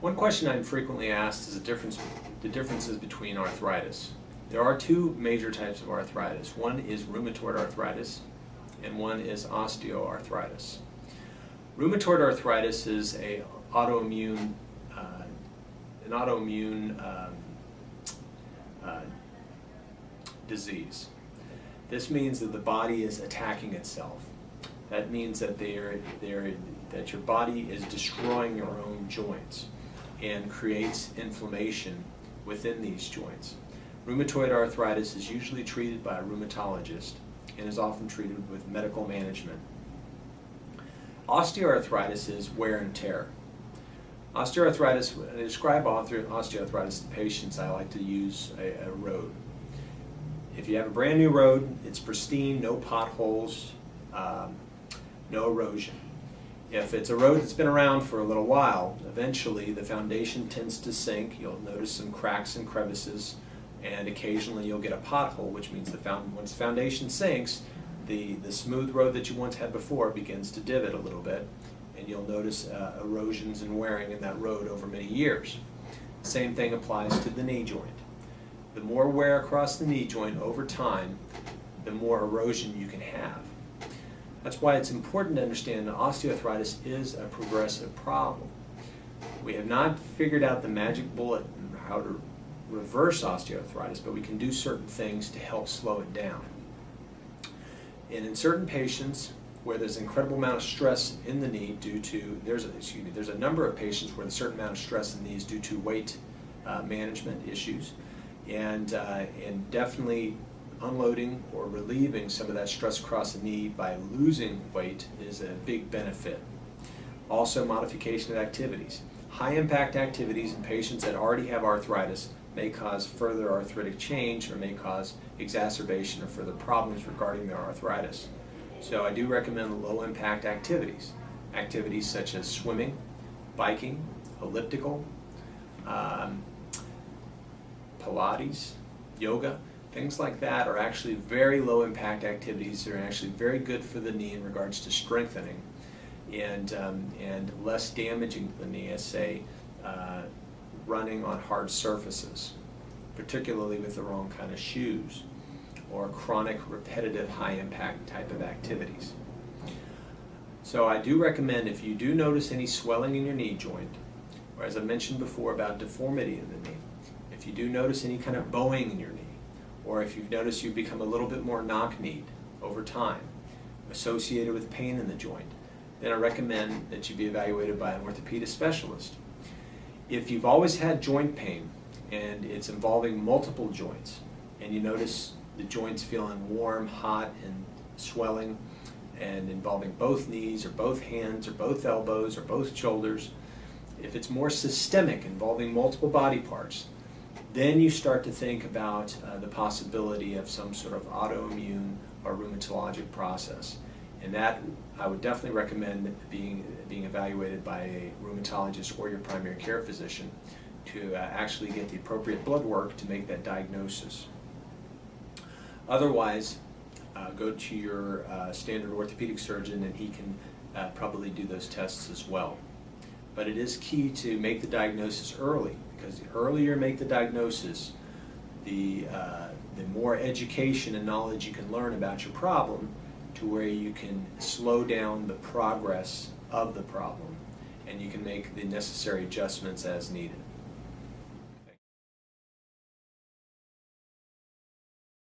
One question I'm frequently asked is the differences between arthritis. There are two major types of arthritis. One is rheumatoid arthritis and one is osteoarthritis. Rheumatoid arthritis is an autoimmune disease. This means that the body is attacking itself. That means that that your body is destroying your own joints and creates inflammation within these joints. Rheumatoid arthritis is usually treated by a rheumatologist and is often treated with medical management. Osteoarthritis is wear and tear. Osteoarthritis, when I describe osteoarthritis to patients, I like to use a road. If you have a brand new road, it's pristine, no potholes, no erosion. If it's a road that's been around for a little while, eventually the foundation tends to sink. You'll notice some cracks and crevices, and occasionally you'll get a pothole, which means once the foundation sinks, the smooth road that you once had before begins to divot a little bit, and you'll notice erosions and wearing in that road over many years. Same thing applies to the knee joint. The more wear across the knee joint over time, the more erosion you can have. That's why it's important to understand that osteoarthritis is a progressive problem. We have not figured out the magic bullet on how to reverse osteoarthritis, but we can do certain things to help slow it down. And in certain patients where there's an incredible amount of stress in the knee due to, there's a number of patients where there's a certain amount of stress in the knee is due to weight management issues, and definitely unloading or relieving some of that stress across the knee by losing weight is a big benefit. Also, modification of activities. High impact activities in patients that already have arthritis may cause further arthritic change or may cause exacerbation of further problems regarding their arthritis. So I do recommend low impact activities. Activities such as swimming, biking, elliptical, Pilates, yoga. Things like that are actually very low impact activities. They're actually very good for the knee in regards to strengthening and less damaging to the knee as, say, running on hard surfaces, particularly with the wrong kind of shoes, or chronic, repetitive, high impact type of activities. So I do recommend, if you do notice any swelling in your knee joint, or as I mentioned before about deformity in the knee, if you do notice any kind of bowing in your knee, or if you've noticed you've become a little bit more knock-kneed over time, associated with pain in the joint, then I recommend that you be evaluated by an orthopedic specialist. If you've always had joint pain and it's involving multiple joints, and you notice the joints feeling warm, hot, and swelling, and involving both knees or both hands or both elbows or both shoulders, if it's more systemic, involving multiple body parts, then you start to think about the possibility of some sort of autoimmune or rheumatologic process. And that I would definitely recommend being evaluated by a rheumatologist or your primary care physician to actually get the appropriate blood work to make that diagnosis. Otherwise, go to your standard orthopedic surgeon, and he can probably do those tests as well. But it is key to make the diagnosis early, because the earlier you make the diagnosis, the more education and knowledge you can learn about your problem, to where you can slow down the progress of the problem, and you can make the necessary adjustments as needed.